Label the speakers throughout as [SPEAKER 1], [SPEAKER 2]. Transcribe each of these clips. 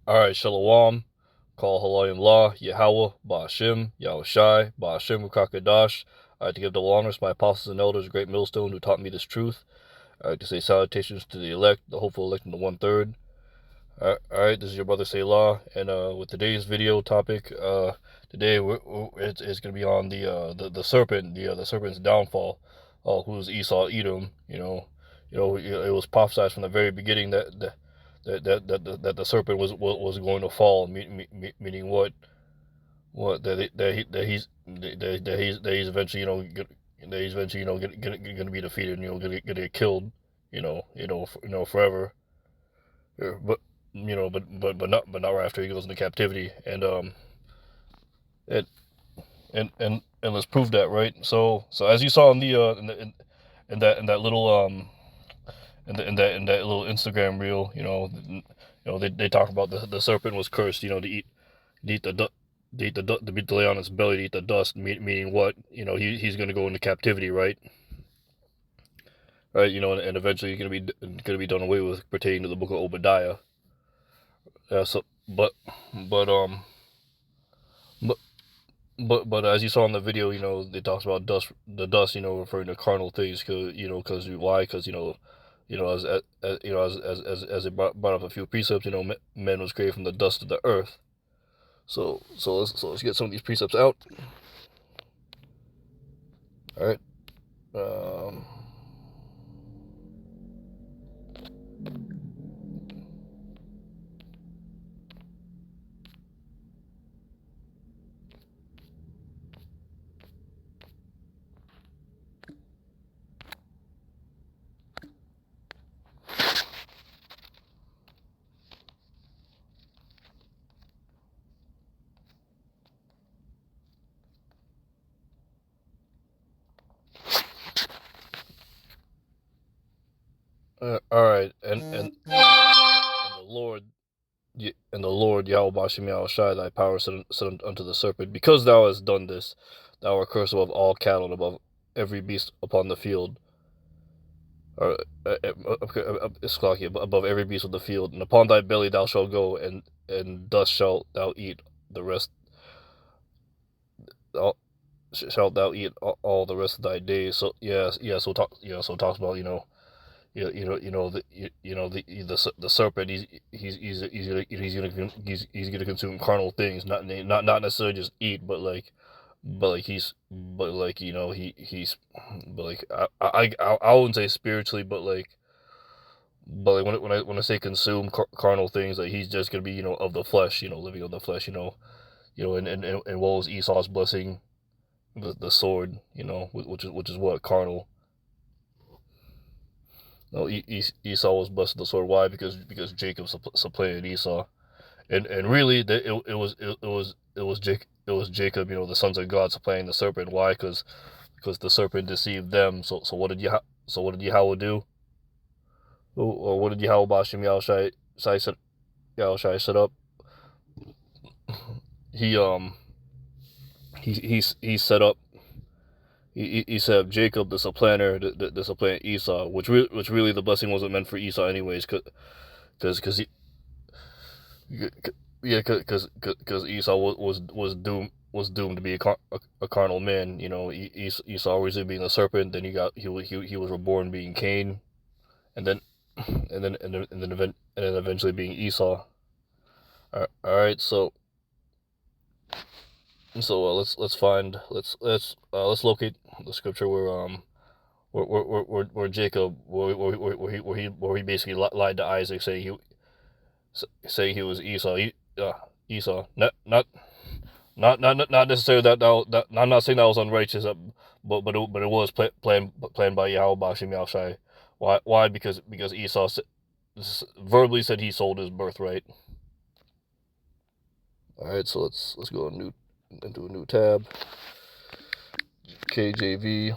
[SPEAKER 1] Alright, Shalom, call Halayim La, Yahweh, Ba'ashim, Yahushai, Ba'ashim, Ukakadash. I like to give the honors to my apostles and elders, great millstone, who taught me this truth. I like to say salutations to the elect, the hopeful elect in the 1/3. Alright, this is your brother Selah, and with today's video topic, today it's going to be on the serpent, the serpent's downfall. Who's Esau, Edom? It was prophesied from the very beginning that the serpent was going to fall, meaning what that he's eventually going to be defeated, going to get killed, forever. But but not right after he goes into captivity, and and let's prove that, right? So as you saw in the in that little in that little Instagram reel, they talk about the serpent was cursed, to eat the to lay on its belly to eat the dust, meaning what? He's going to go into captivity, right? Right, and eventually he's going to be done away with, pertaining to the book of Obadiah. Yeah, so but um but but as you saw in the video, they talked about the dust, referring to carnal things, because why? Because as it brought up a few precepts, man was created from the dust of the earth. So let's get some of these precepts out. All right. Um, all right, and the Lord. And the Lord Yahweh Bashem Yahushai, thy power said unto the serpent, because thou hast done this, thou art cursed above all cattle and above every beast upon the field, or above every beast of the field, and upon thy belly thou shalt go, and dust shalt thou eat the rest. Shalt thou eat all the rest of thy days. So so it talks about the serpent. He's gonna consume carnal things, not necessarily just eat, but I wouldn't say spiritually, but when I say consume carnal things, like he's just gonna be of the flesh, living of the flesh, and what was Esau's blessing, the sword, which is what, carnal. No, Esau was blessed with the sword. Why? Because Jacob supplanted Esau, and really it was Jacob, the sons of God, supplanting the serpent. Why? Because the serpent deceived them. So what did Yahweh do? Or what did Yahweh Bashim Yahushai set up? He he set up he set up Jacob, the supplanter, the supplant Esau, which really the blessing wasn't meant for Esau anyways, because Esau was doomed to be a carnal man. Esau originally being the serpent, then he was reborn being Cain, and then eventually being Esau. All right, so let's locate the scripture where Jacob where he basically lied to Isaac, saying he was Esau. Esau, not necessarily that I'm not saying that was unrighteous, but it was planned by Yahweh Bashim Yahushai. Why? Because Esau verbally said he sold his birthright. All right, so let's go into a new tab. KJV.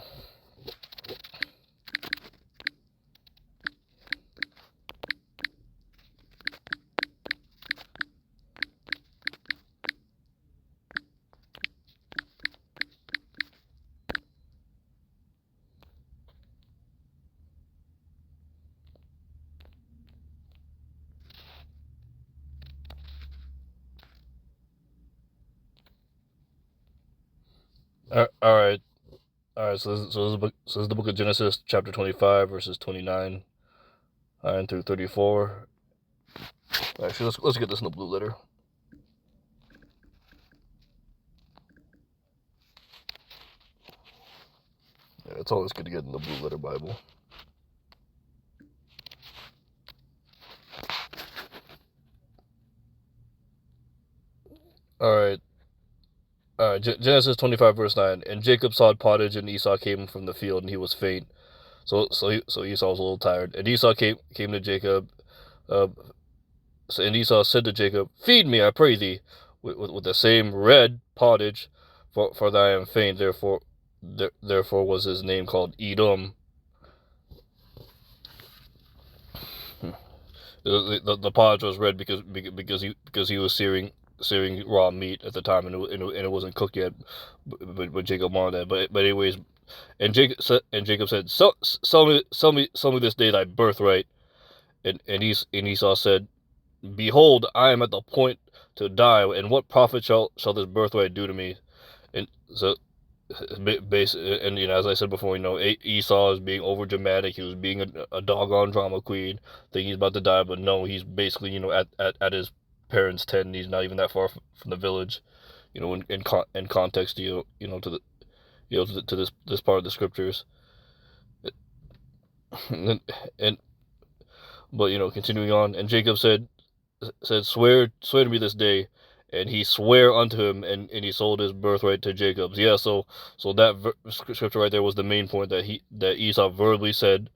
[SPEAKER 1] All right. So this is the book of Genesis, chapter 25, verses 29 and through 34. Actually, let's get this in the blue letter. Yeah, it's always good to get in the blue letter Bible. All right. Genesis 25, verse 9. And Jacob sawed pottage, and Esau came from the field, and he was faint. So Esau was a little tired. And Esau came to Jacob. And Esau said to Jacob, "Feed me, I pray thee, with the same red pottage, for that I am faint." Therefore was his name called Edom. The pottage was red because he was searing raw meat at the time, and it wasn't cooked yet. But Jacob wanted that. But anyways, and Jacob said, "Sell me this day thy birthright." And Esau said, "Behold, I am at the point to die, and what profit shall this birthright do to me?" And so, and as I said before, Esau is being over dramatic. He was being a doggone drama queen, thinking he's about to die, but no, he's basically at his parents' tent. And he's not even that far from the village. In context, to this part of the scriptures, but continuing on, and Jacob said, "Swear to me this day," and he sware unto him, and he sold his birthright to Jacob's. Yeah, so that scripture right there was the main point, that Esau verbally said,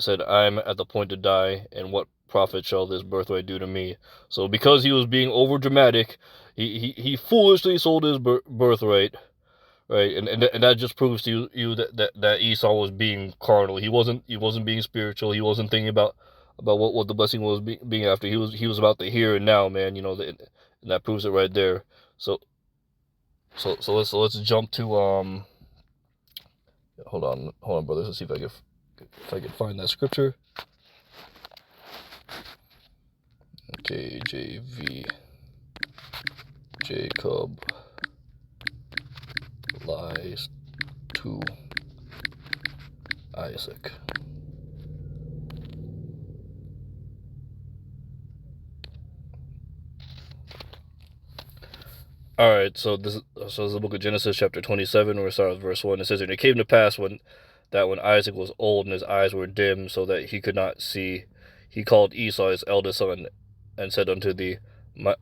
[SPEAKER 1] "I'm at the point to die, and what profit shall this birthright do to me?" So because he was being over dramatic, he foolishly sold his birthright. Right, and that just proves to you that Esau was being carnal. He wasn't being spiritual. He wasn't thinking about what the blessing was being after. He was about the here and now, man. And that proves it right there. So let's jump to hold on, brothers. Let's see if I can find that scripture. KJV. Jacob lies to Isaac. All right, so this is the book of Genesis, chapter 27. We're starting with verse 1. It says, "And it came to pass when Isaac was old and his eyes were dim, so that he could not see, he called Esau his eldest son, and said unto and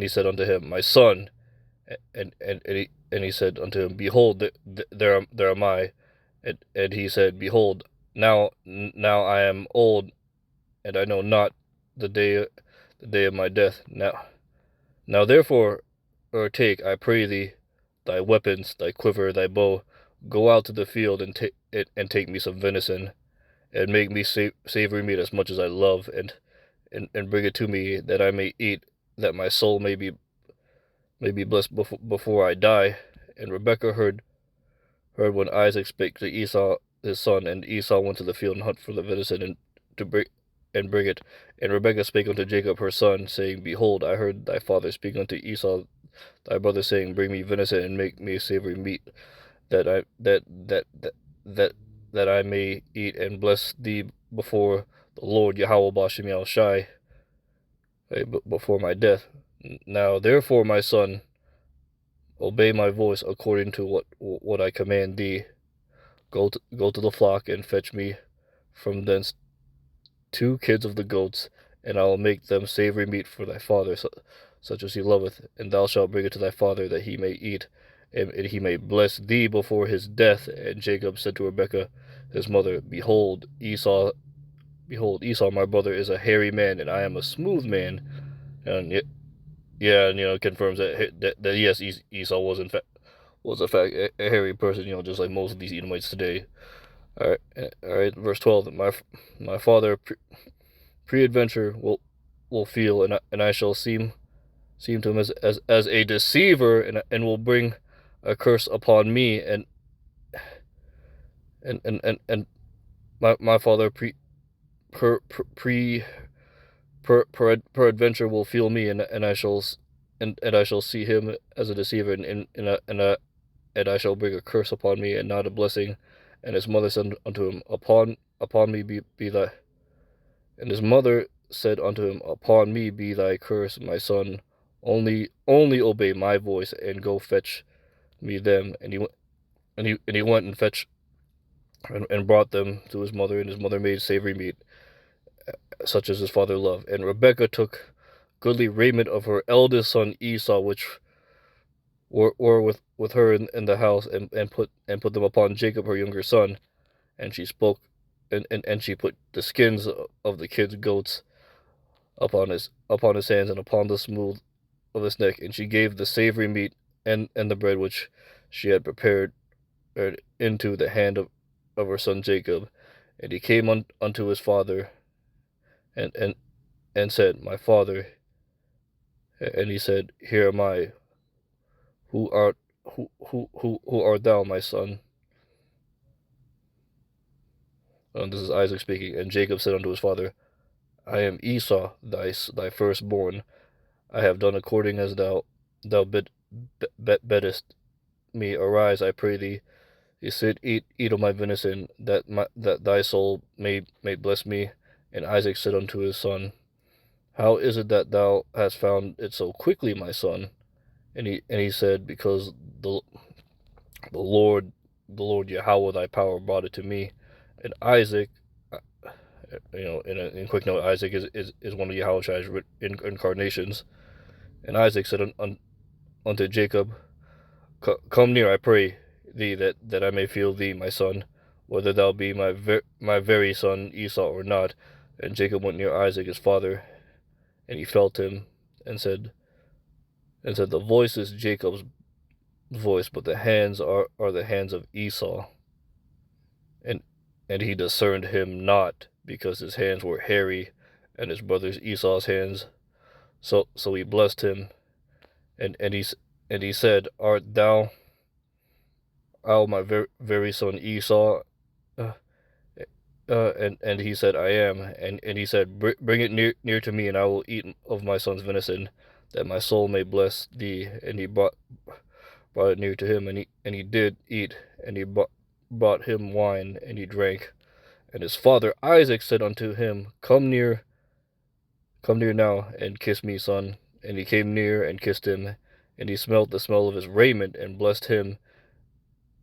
[SPEAKER 1] he said unto him, My son. And he said unto him, Behold, there am I. And he said, Behold, now I am old, and I know not the day of my death. Now therefore, take, I pray thee, thy weapons, thy quiver, thy bow, go out to the field, and take me some venison, and make me savory meat as much as I love, and bring it to me, that I may eat, that my soul may be blessed before I die. And Rebekah heard when Isaac spake to Esau his son, and Esau went to the field and hunt for the venison, and bring it. And Rebekah spake unto Jacob her son, saying, Behold, I heard thy father speak unto Esau thy brother, saying, Bring me venison, and make me savory meat, that that I may eat and bless thee before the Lord Yahweh Bashem Yahushai, before my death. Now therefore, my son, obey my voice according to what I command thee. Go to the flock and fetch me from thence 2 kids of the goats, and I will make them savory meat for thy father, such as he loveth, and thou shalt bring it to thy father, that he may eat, and he may bless thee before his death. And Jacob said to Rebekah his mother, Behold, Esau, my brother is a hairy man, and I am a smooth man. And and confirms that yes, Esau was in fact a hairy person, just like most of these Edomites today. All right. Verse 12. My father pre-adventure will feel, and I shall seem to him as a deceiver, and will bring a curse upon me, and my father peradventure will feel me, and I shall see him as a deceiver, and I shall bring a curse upon me, and not a blessing. And his mother said unto him, Upon me be thy. And his mother said unto him, Upon me be thy curse, my son. Only obey my voice, and go fetch me them. And he went and fetched and brought them to his mother, and his mother made savory meat, such as his father loved. And Rebekah took goodly raiment of her eldest son Esau, which were with her in the house, and put them upon Jacob her younger son. And she spoke, and she put the skins of the kids' goats upon his hands, and upon the smooth of his neck. And she gave the savory meat and the bread which she had prepared into the hand of her son Jacob. And he came unto his father, and said, My father. And he said, Here am I. Who art thou, my son? This is Isaac speaking. And Jacob said unto his father, I am Esau, thy firstborn. I have done according as thou beddest me. Arise, I pray thee. Sit, eat of my venison, that thy soul may bless me. And Isaac said unto his son, How is it that thou hast found it so quickly, my son? And he said, Because the Lord Yahweh thy power brought it to me. And Isaac, in quick note, Isaac is one of Yahweh's incarnations. And Isaac said unto Jacob, Come near, I pray thee, that I may feel thee, my son, whether thou be my very son Esau or not. And Jacob went near Isaac his father, and he felt him, and said, The voice is Jacob's voice, but the hands are the hands of Esau. And he discerned him not, because his hands were hairy, and his brother's Esau's hands. So he blessed him, and he said, Art thou my very son Esau? And he said, I am. And he said, Bring it near to me, and I will eat of my son's venison, that my soul may bless thee. And he brought it near to him, and he did eat, and he brought him wine, and he drank. And his father Isaac said unto him, Come near now, and kiss me, son. And he came near and kissed him, and he smelt the smell of his raiment, and blessed him,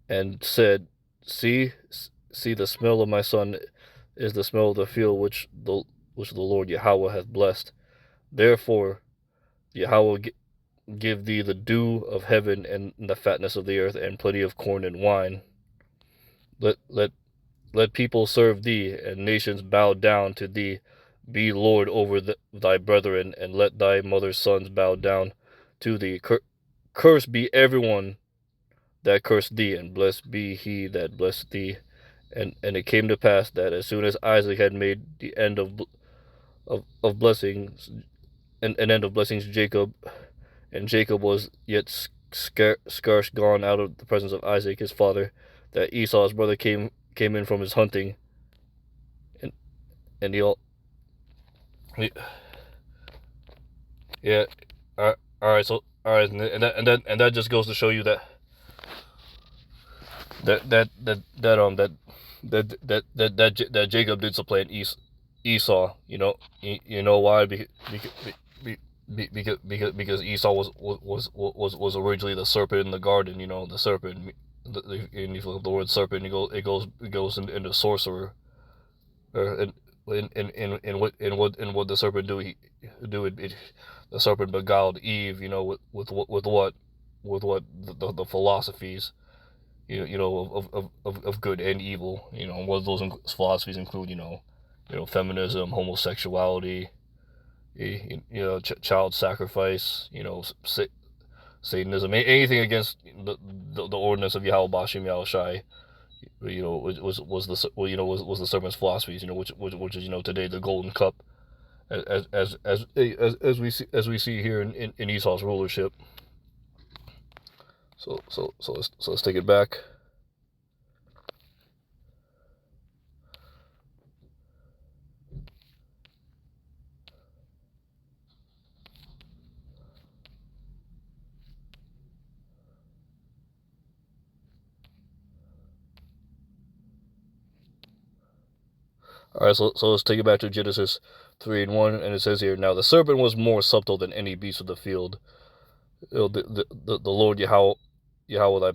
[SPEAKER 1] and said, See, the smell of my son is the smell of the field which the Lord Yahweh hath blessed. Therefore Yahweh give thee the dew of heaven, and the fatness of the earth, and plenty of corn and wine. Let people serve thee, and nations bow down to thee. Be Lord over thy brethren, and let thy mother's sons bow down to thee. Cursed be everyone that cursed thee, and blessed be he that blessed thee. And it came to pass that as soon as Isaac had made the end of blessings, an end of blessings Jacob, and Jacob was yet scarce gone out of the presence of Isaac his father, that Esau his brother came in from his hunting, and he yeah, all right, so all right, and that just goes to show you that that Jacob did supplant Esau. You know why? Because Esau was originally the serpent in the garden. The serpent. And if you look at the word serpent, it goes into sorcerer. And what the serpent do? The serpent beguiled Eve. With what? The philosophies. Of good and evil. What those philosophies include. Feminism, homosexuality, child sacrifice. Satanism, anything against the ordinance of Yahweh Bashim Yahushai. Was the serpent's philosophies. Which is today the golden cup, as we see here in Esau's rulership. So let's take it back. All right, so let's take it back to Genesis 3:1, and it says here, now the serpent was more subtle than any beast of the field. The Lord Yahweh thy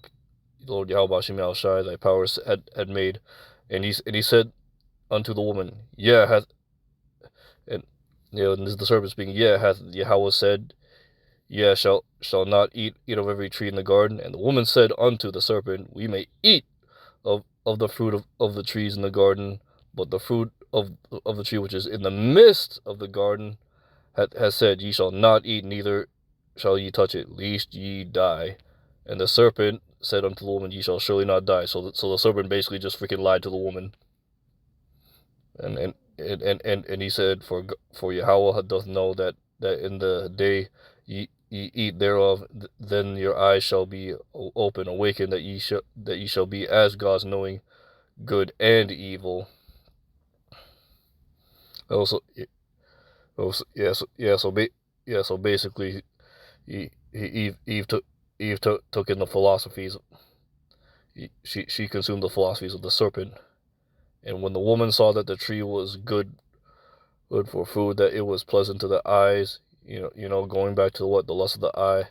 [SPEAKER 1] Lord Yahweh Bashim Yahushai, thy powers had made, and he said unto the woman, yeah, hath and and the serpent speaking, yeah, hath Yahweh said, yeah, shall not eat of every tree in the garden. And the woman said unto the serpent, we may eat of the fruit of the trees in the garden, but the fruit of the tree which is in the midst of the garden has said, ye shall not eat, neither shall ye touch it, lest ye die. And the serpent said unto the woman, ye shall surely not die. So the serpent basically just freaking lied to the woman. And he said, for Yahweh doth know that in the day ye eat thereof, then your eyes shall be open, awakened, that ye shall be as gods, knowing good and evil. Also, so basically, Eve took in the philosophies. She consumed the philosophies of the serpent. And when the woman saw that the tree was good for food, that it was pleasant to the eyes, going back to what? The lust of the eye,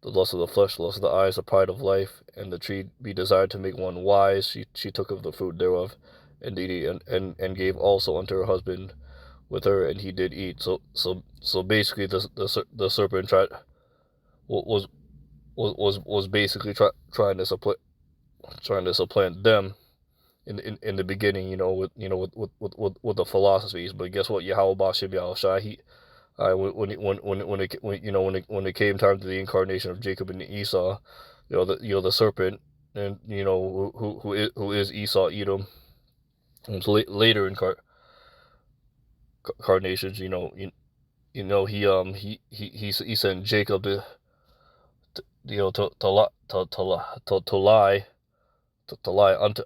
[SPEAKER 1] the lust of the flesh, the lust of the eyes, the pride of life, and the tree be desired to make one wise. She took of the fruit thereof, and gave also unto her husband with her, and he did eat. So basically, the serpent was basically trying to supplant them in the beginning, with the philosophies. But guess what? Yahweh Bashim Yahushai, when it came time to the incarnation of Jacob and Esau, the serpent, and who is Esau Edom, and later incarnations, he sent Jacob to lie unto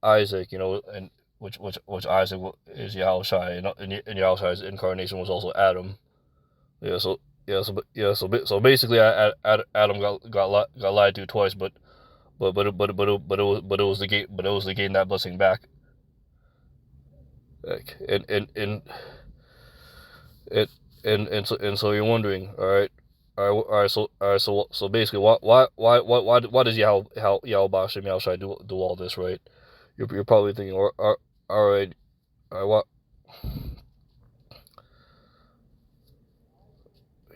[SPEAKER 1] Isaac, and which Isaac is Yahushai, and Yahushai's incarnation was also Adam. So basically, Adam got lied to twice, but it was to gain that blessing back. And so you're wondering, all right. So basically, why does Yahweh Bashim Yahushai do all this, right? You're probably thinking, all right,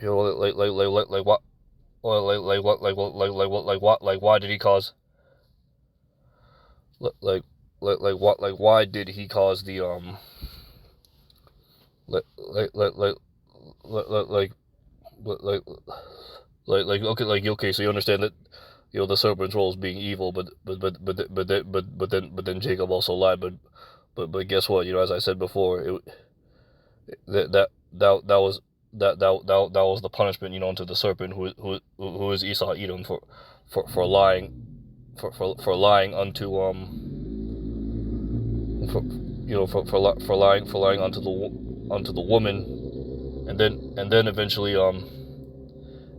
[SPEAKER 1] what, like what, why did he cause, why did he cause the like okay, so you understand that the serpent's role is being evil, but then Jacob also lied, but guess what? As I said before, that was the punishment, unto the serpent, who is Esau Edom, for lying, for lying unto for lying unto the woman, and then eventually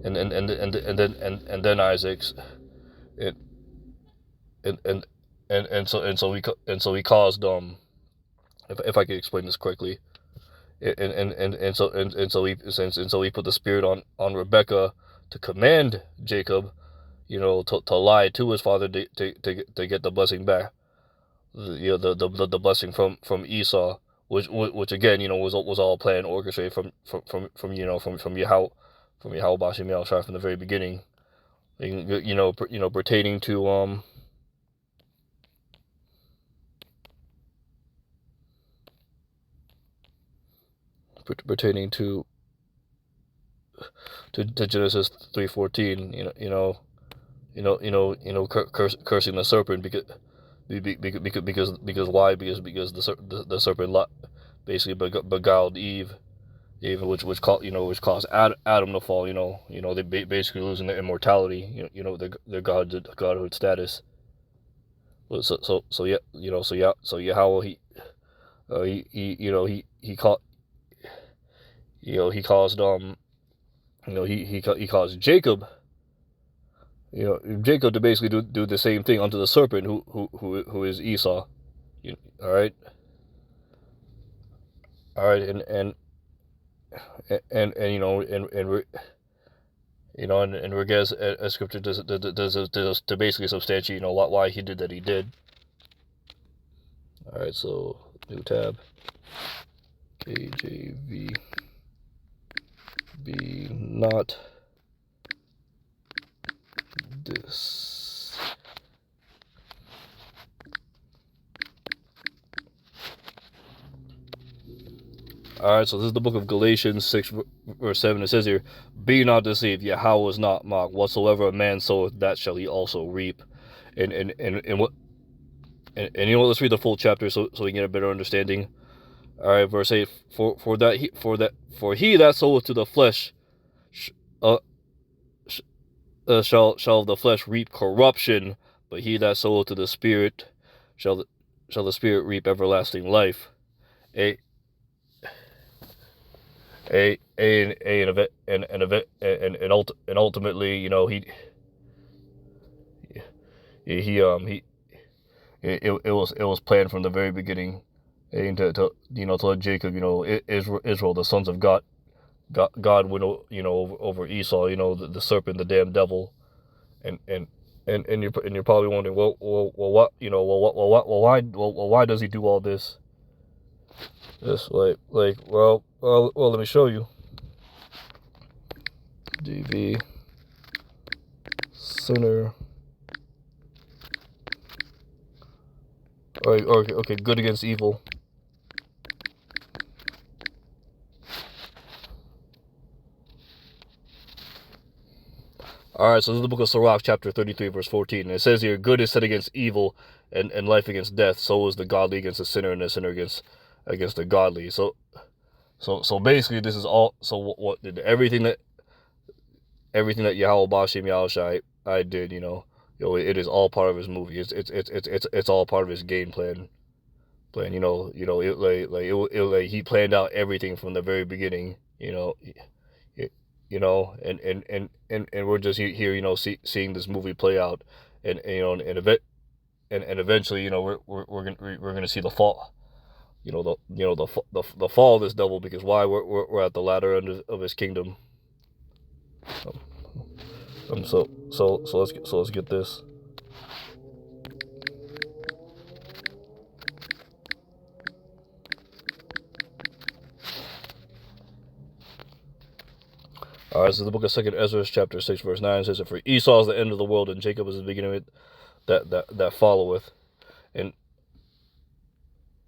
[SPEAKER 1] and then Isaac's, it and so he caused if I could explain this correctly, and so he put the spirit on Rebecca to command Jacob, to lie to his father to get the blessing back, the blessing from Esau, which again, was all planned, orchestrated from Yahweh, Bashim Yahushua from the very beginning, pertaining to pertaining to Genesis 3:14, cursing the serpent because why? Because the serpent basically beguiled Eve, which caused Adam to fall. They basically losing their immortality. Their godhood status. So Yahweh he caught he caused he caused Jacob to basically do the same thing unto the serpent who is Esau. All right, and and regards a scripture does to basically substantiate why he did that he did. All right, so new tab, KJV, be not this. Alright, so this is the book of Galatians 6 verse 7. It says here, be not deceived, Yahweh is not mocked. Whatsoever a man soweth, that shall he also reap. And let's read the full chapter so we can get a better understanding. Alright, verse 8, for he that soweth to the flesh shall the flesh reap corruption, but he that soweth to the Spirit shall the Spirit reap everlasting life. And ultimately, it was planned from the very beginning, and to let Jacob, Israel, the sons of God went over Esau, the serpent, the damn devil, and you're probably wondering, why does he do all this? Just well, let me show you. DV sinner. Okay, good against evil. Alright, so this is the book of Sirach, chapter 33, verse 14. And it says here, good is set against evil, and life against death. So is the godly against the sinner, and the sinner against the godly. So basically, this is all. So what did everything that Yahweh Bashim Yahushai I did, it is all part of his movie. It's all part of his game plan. He planned out everything from the very beginning. And we're just here, seeing this movie play out, and eventually, we're gonna see the fall. The fall of this devil, because why? We're at the latter end of his kingdom. So let's get this. Alright, so the book of 2nd Ezra, chapter 6, verse 9 says, for Esau is the end of the world, and Jacob is the beginning of it that followeth. And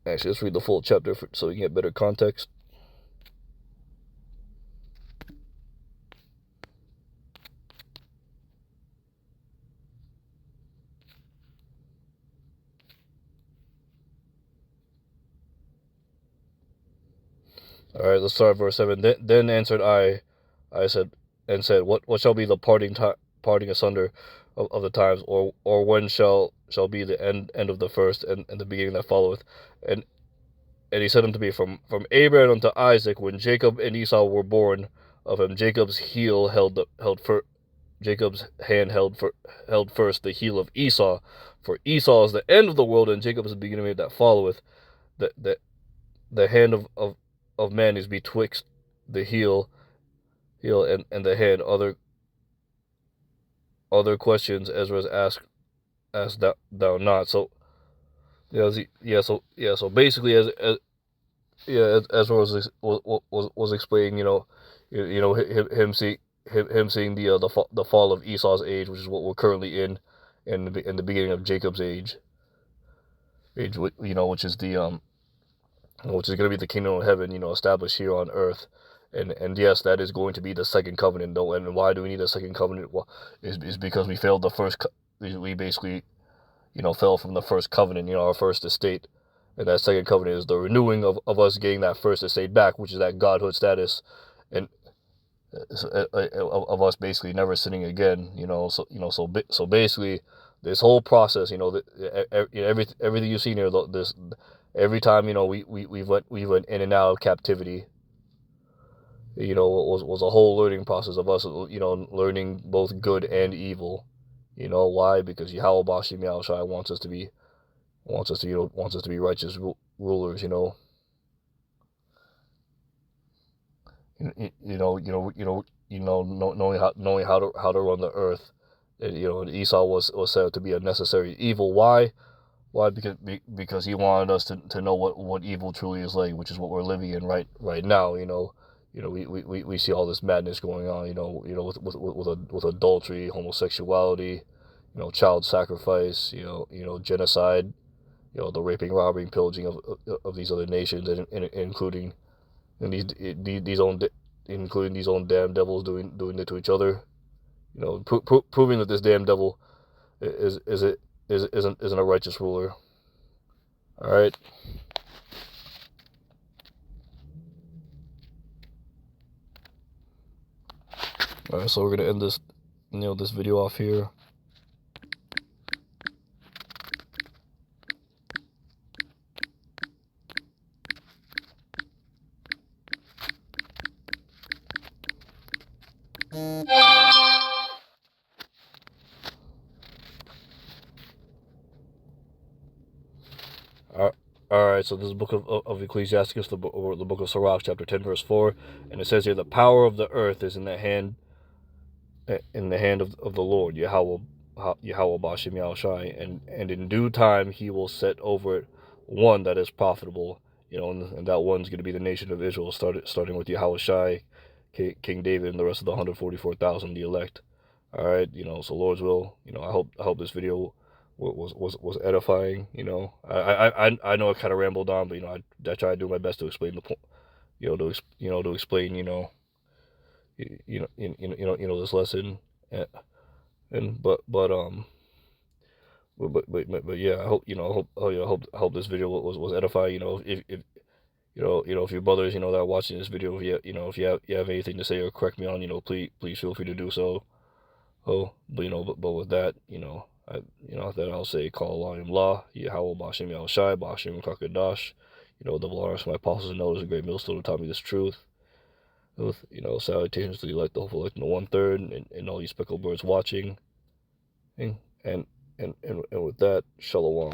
[SPEAKER 1] actually, let's read the full chapter so we can get better context. Alright, let's start at verse 7. Then answered I said, what shall be the parting asunder of the times, or when shall be the end of the first, and the beginning that followeth? And he said unto me, from Abraham unto Isaac, when Jacob and Esau were born of him, Jacob's heel held Jacob's hand held first the heel of Esau, for Esau is the end of the world, and Jacob is the beginning that followeth. The hand of man is betwixt the heel and the hand. Other questions Ezra has asked thou not. So so basically, as Ezra was explaining, him seeing the fall of Esau's age, which is what we're currently in the beginning of Jacob's age, which is which is going to be the kingdom of heaven, established here on earth. And yes, that is going to be the second covenant, though. And why do we need a second covenant? Well, is because we failed the first. We basically, fell from the first covenant, our first estate. And that second covenant is the renewing of us getting that first estate back, which is that godhood status, and of us basically never sinning again. So basically, this whole process, everything you've seen here, this every time, we went in and out of captivity. Was a whole learning process of us, learning both good and evil. Why? Because Yahweh Bashim Yahushai wants us to be righteous rulers. Knowing how to run the earth. And Esau was said to be a necessary evil. Why? Why? Because he wanted us to know what evil truly is like, which is what we're living in right now. We see all this madness going on. With adultery, homosexuality, child sacrifice, genocide, the raping, robbing, pillaging of these other nations, and including these own damn devils doing it to each other. Proving that this damn devil isn't a righteous ruler. All right. All right. So we're gonna end this, this video off here. All right, so this is the book of Ecclesiasticus, the book of Sirach, chapter 10, verse 4, and it says here, the power of the earth is in the hand of the Lord, Yahweh Bashim Yahushai, and in due time he will set over it one that is profitable, and that one's going to be the nation of Israel, starting with Yahushai, King David, and the rest of the 144,000, the elect. All right, so Lord's will, I hope this video was edifying. I know I kind of rambled on, but I try to do my best to explain the point, to explain this lesson, but yeah, I hope this video was edifying. If your brothers that are watching this video, if you have anything to say or correct me on, please feel free to do so. But with that, then I'll say, call Elohim La, Yahweh Bashim Yahushai, Bashim Kakadash, the Valaris, my apostles and elders, a great millstone who taught me this truth. Salutations to the elect, the hopeful elect, and the 1/3, and all you speckled birds watching. And with that, Shalom.